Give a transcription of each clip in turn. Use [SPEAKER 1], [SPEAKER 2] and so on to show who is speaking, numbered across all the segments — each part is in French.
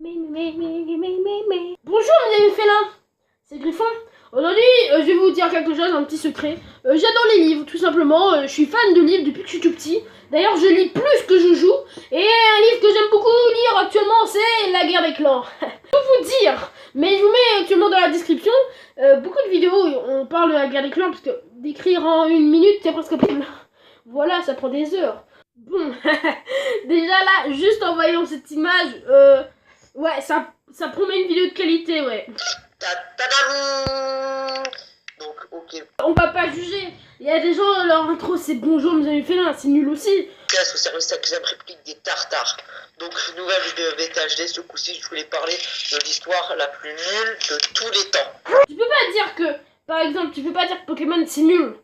[SPEAKER 1] Bonjour mes amis félins, c'est Griffon. Aujourd'hui, je vais vous dire quelque chose, un petit secret. J'adore les livres, tout simplement. Je suis fan de livres depuis que je suis tout petit. D'ailleurs, je lis plus que je joue. Et un livre que j'aime beaucoup lire actuellement, c'est La Guerre des Clans. Je peux vous dire, mais je vous mets actuellement dans la description beaucoup de vidéos. On parle de La Guerre des Clans parce que d'écrire en 1 minute, c'est presque possible. Voilà, ça prend des heures. Bon, déjà là, juste en voyant cette image, ouais, ça promet une vidéo de qualité, ouais.
[SPEAKER 2] Donc, ok.
[SPEAKER 1] On va pas juger. Il y a des gens, leur intro c'est bonjour mes amis félins, c'est nul aussi.
[SPEAKER 2] Casse au service examen réplique des tartares. Donc, nouvelle vidéo VTHD, ce coup-ci, je voulais parler de l'histoire la plus nulle de tous les temps.
[SPEAKER 1] Tu peux pas dire que, par exemple, tu peux pas dire que Pokémon c'est nul.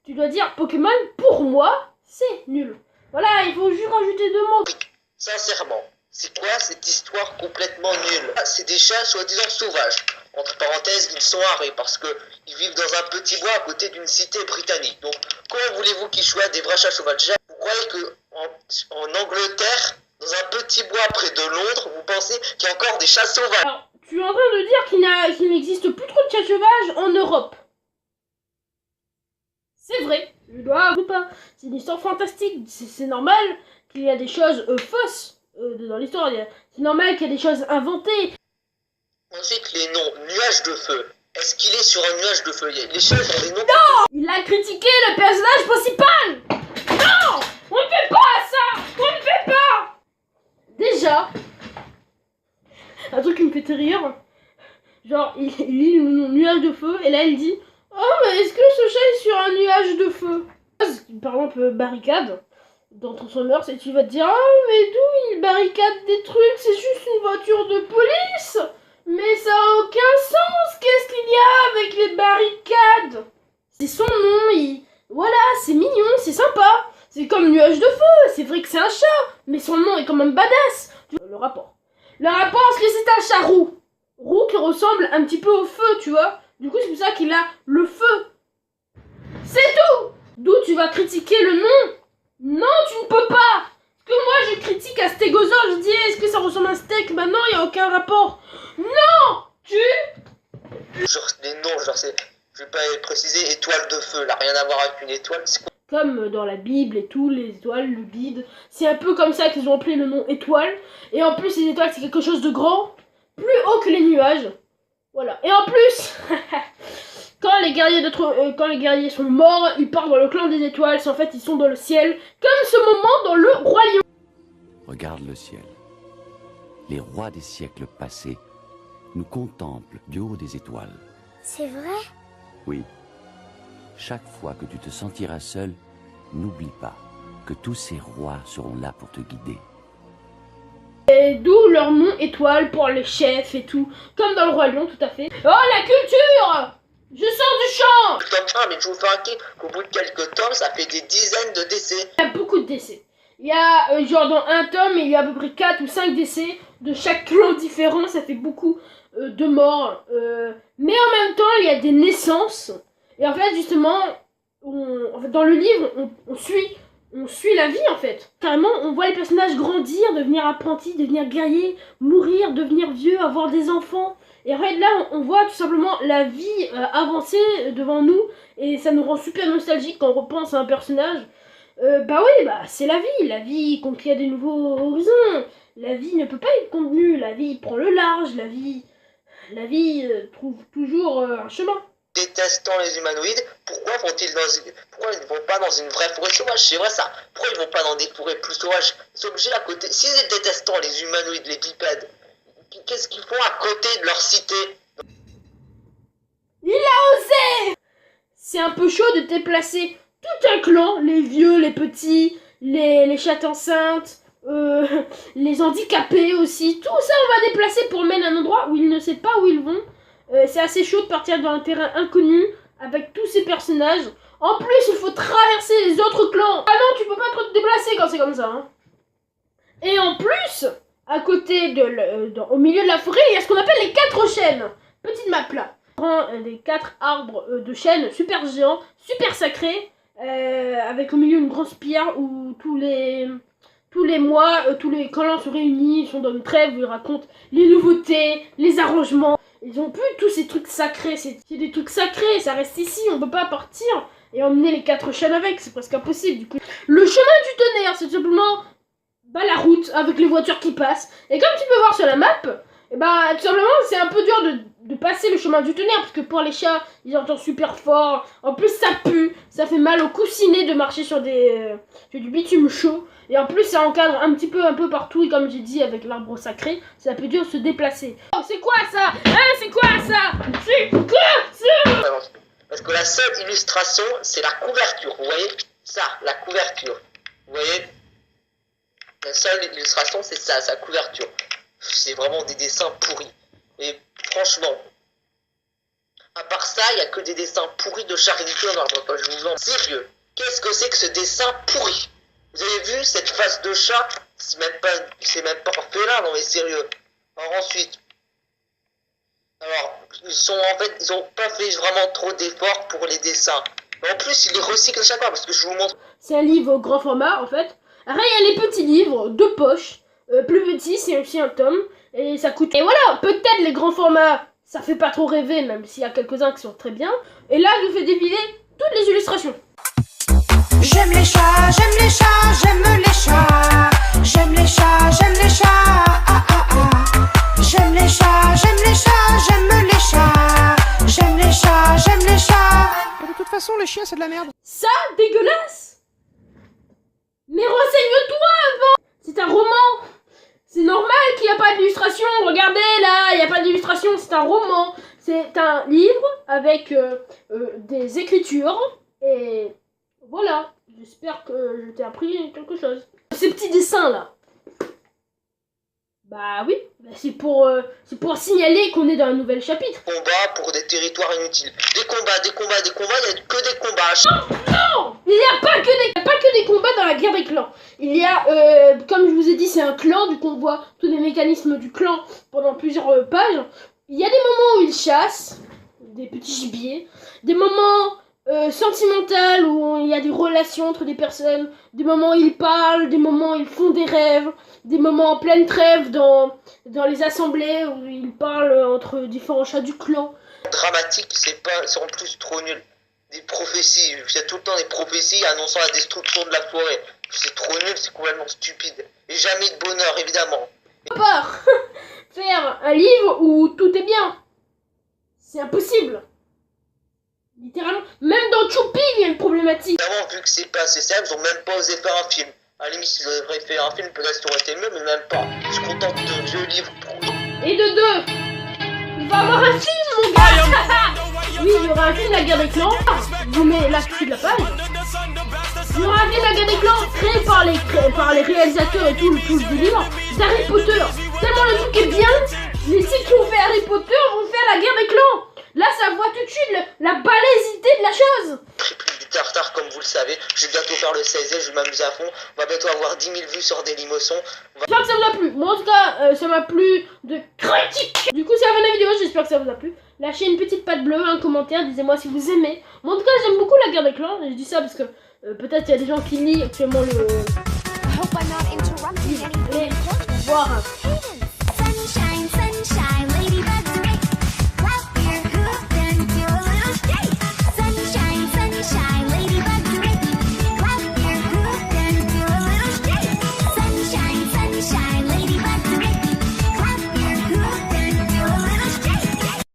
[SPEAKER 1] Tu dois dire Pokémon, pour moi, c'est nul. Voilà, il faut juste rajouter 2 mots.
[SPEAKER 2] Sincèrement, c'est quoi cette histoire complètement nulle? C'est des chats soi-disant sauvages. Entre parenthèses, ils sont arrêtés parce qu'ils vivent dans un petit bois à côté d'une cité britannique. Donc, comment voulez-vous qu'ils soient des vrais chats sauvages? Déjà, vous croyez qu'en Angleterre, dans un petit bois près de Londres, vous pensez qu'il y a encore des chats sauvages?
[SPEAKER 1] Alors, tu es en train de dire qu'il n'existe plus trop de chats sauvages en Europe. C'est vrai, je dois pas. C'est une histoire fantastique, c'est normal qu'il y a des choses fausses dans l'histoire. C'est normal qu'il y a des choses inventées.
[SPEAKER 2] Ensuite, les noms. Nuage de feu. Est-ce qu'il est sur un nuage de feu? Les chats ont des noms.
[SPEAKER 1] Non! Il a critiqué le personnage principal! Non! On ne fait pas ça! On ne fait pas! Déjà, un truc qui me fait rire, genre, il lit le nuage de feu, et là il dit oh, mais est-ce que ce chat est sur un nuage de feu? Par exemple, barricade, dans Transformers, et tu vas te dire oh, mais d'où il barricade des trucs? C'est juste une voiture de police! Mais ça a aucun sens! Qu'est-ce qu'il y a avec les barricades? C'est son nom, voilà, c'est mignon, c'est sympa. C'est comme nuage de feu, c'est vrai que c'est un chat, mais son nom est quand même badass. Le rapport. Le rapport, c'est que c'est un chat roux. Roux qui ressemble un petit peu au feu, tu vois. Du coup, c'est pour ça qu'il a le feu. C'est tout! D'où tu vas critiquer le nom? Non, tu ne peux pas! Parce que moi, je critique un stégosaure, je dis est-ce que ça ressemble à un steak? Bah non, il n'y a aucun rapport. Non!
[SPEAKER 2] Genre, les noms, genre, c'est. Je vais pas préciser, étoile de feu, là, rien à voir avec une étoile. C'est quoi?
[SPEAKER 1] Comme dans la Bible et tout, les étoiles, le guide. C'est un peu comme ça qu'ils ont appelé le nom étoile. Et en plus, les étoiles, c'est quelque chose de grand, plus haut que les nuages. Voilà. Et en plus, quand les guerriers sont morts, ils partent dans le clan des étoiles. En fait, ils sont dans le ciel. Comme ce moment dans le Roi Lion.
[SPEAKER 3] Regarde le ciel. Les rois des siècles passés nous contemplent du haut des étoiles.
[SPEAKER 4] C'est vrai?
[SPEAKER 3] Oui. Chaque fois que tu te sentiras seul, n'oublie pas que tous ces rois seront là pour te guider.
[SPEAKER 1] Et d'où leur nom étoile pour les chefs et tout. Comme dans le Roi Lion, tout à fait. Oh, la culture! Je sors du champ!
[SPEAKER 2] Le tome 1, mais je vous fais remarquer qu'au bout de quelques tomes, ça fait des dizaines de décès.
[SPEAKER 1] Il y a beaucoup de décès. Il y a, genre dans un tome, il y a à peu près 4 ou 5 décès de chaque clan différent. Ça fait beaucoup de morts. Mais en même temps, il y a des naissances. Et en fait, justement, dans le livre, on suit la vie, en fait. Carrément, on voit les personnages grandir, devenir apprentis, devenir guerriers, mourir, devenir vieux, avoir des enfants. Et en fait, là, on voit tout simplement la vie avancer devant nous. Et ça nous rend super nostalgique quand on repense à un personnage. Bah oui, bah c'est la vie conquiert des nouveaux horizons. La vie ne peut pas être contenue, la vie prend le large, la vie trouve toujours un chemin.
[SPEAKER 2] Détestant les humanoïdes, pourquoi ils vont pas dans une vraie forêt sauvage? C'est vrai ça. Pourquoi ils vont pas dans des forêts plus sauvages? Ils sont obligés à côté. S'ils étaient détestants les humanoïdes, les bipèdes, qu'est-ce qu'ils font à côté de leur cité?
[SPEAKER 1] Il a osé! C'est un peu chaud de déplacer tout un clan, les vieux, les petits, les chattes enceintes, les handicapés aussi. Tout ça on va déplacer pour mener à un endroit où ils ne savent pas où ils vont. C'est assez chaud de partir dans un terrain inconnu avec tous ces personnages. En plus, il faut traverser les autres clans. Ah non, tu peux pas trop te déplacer quand c'est comme ça. Hein. Et en plus, à côté au milieu de la forêt, il y a ce qu'on appelle les 4 chênes. Petite map là. On prend les 4 arbres de chêne super géants, super sacrés, avec au milieu une grosse pierre où tous tous les mois, tous les clans se réunissent, ils sont dans une trêve où ils racontent les nouveautés, les arrangements. Ils ont plus tous ces trucs sacrés, c'est des trucs sacrés, ça reste ici, on peut pas partir et emmener les 4 chaînes avec, c'est presque impossible du coup. Le chemin du tonnerre, c'est simplement la route avec les voitures qui passent. Et comme tu peux voir sur la map, et tout simplement c'est un peu dur de passer le chemin du tonnerre parce que pour les chats, ils entendent super fort. En plus ça pue, ça fait mal au coussinet de marcher sur du bitume chaud. Et en plus ça encadre un peu partout et comme j'ai dit avec l'arbre sacré, c'est un peu dur de se déplacer. Oh c'est quoi ça? C'est quoi ça? C'est quoi ça?
[SPEAKER 2] Parce que la seule illustration, c'est la couverture, vous voyez? Ça, la couverture. Vous voyez? La seule illustration, c'est ça, sa couverture. C'est vraiment des dessins pourris. Et franchement, à part ça, il n'y a que des dessins pourris de Charlie Clown dans le je vous en sérieux. Qu'est-ce que c'est que ce dessin pourri? Vous avez vu cette face de chat? C'est même pas fait là, non mais sérieux. Alors ensuite, ils ont pas fait vraiment trop d'efforts pour les dessins. Mais en plus, ils les recyclent à chaque fois parce que je vous montre.
[SPEAKER 1] C'est un livre grand format en fait. Après, il y a les petits livres de poche, plus petits, c'est aussi un tome, et ça coûte. Et voilà, peut-être les grands formats, ça fait pas trop rêver, même s'il y a quelques-uns qui sont très bien. Et là, je fais défiler toutes les illustrations.
[SPEAKER 4] J'aime les chats, j'aime les chats, j'aime les chats. J'aime les chats, j'aime les chats. Ah, ah, ah. J'aime les chats, j'aime les chats, j'aime les chats. J'aime les chats, j'aime les chats.
[SPEAKER 5] De toute façon, les chiens, c'est de la merde.
[SPEAKER 1] Ça, dégueulasse! Mais renseigne-toi avant! C'est un roman! C'est normal qu'il n'y a pas d'illustration! Regardez là, il n'y a pas d'illustration, c'est un roman! C'est un livre avec des écritures et voilà. J'espère que je t'ai appris quelque chose. Ces petits dessins là. Bah oui, c'est pour signaler qu'on est dans un nouvel chapitre.
[SPEAKER 2] Combat pour des territoires inutiles. Des combats, il n'y a que des combats.
[SPEAKER 1] Non, il n'y a pas que des combats dans la guerre des clans. Il y a, comme je vous ai dit, c'est un clan, du coup on voit tous les mécanismes du clan pendant plusieurs pages. Il y a des moments où ils chassent, des petits gibiers, des moments sentimentaux où il y a des relations entre des personnes, des moments où ils parlent, des moments où ils font des rêves, des moments en pleine trêve dans les assemblées où ils parlent entre différents chats du clan.
[SPEAKER 2] Dramatique, c'est en plus trop nul. Des prophéties, il y a tout le temps des prophéties annonçant la destruction de la forêt. C'est trop nul, c'est complètement stupide. Et jamais de bonheur, évidemment.
[SPEAKER 1] À part faire un livre où tout est bien, c'est impossible. Littéralement, même dans Choupi, il y a une problématique.
[SPEAKER 2] Évidemment, vu que c'est pas assez simple, ils ont même pas osé faire un film. À la limite, s'ils auraient fait un film, peut-être ça aurait été mieux, mais même pas. Je suis content de vieux livres pourris.
[SPEAKER 1] Et de deux, il va y avoir un film, mon gars. Oui, il y aura un film La Guerre des Clans. Je vous mets là-dessus de la page. Il y aura un film La Guerre des Clans créé par les réalisateurs et tout le délire d'Harry Potter. Tellement le truc est bien, les sites qui ont fait Harry Potter vont faire La Guerre des Clans. Là, ça voit tout de suite la balaisité de la chose.
[SPEAKER 2] Triple du tartare, comme vous le savez. Je vais bientôt faire le 16e, je vais m'amuser à fond. On va bientôt avoir 10 000 vues sur Dailymotion.
[SPEAKER 1] J'espère que ça vous a plu. Moi, en tout cas, ça m'a plu de critique. Du coup, c'est la fin de la vidéo. J'espère que ça vous a plu. Lâchez une petite patte bleue, un commentaire. Disez-moi si vous aimez. Moi, en tout cas, j'aime beaucoup La Guerre des Clans. Et je dis ça parce que peut-être il y a des gens qui lisent actuellement le.
[SPEAKER 4] I hope I'm not interrupting anything important.
[SPEAKER 1] Voir un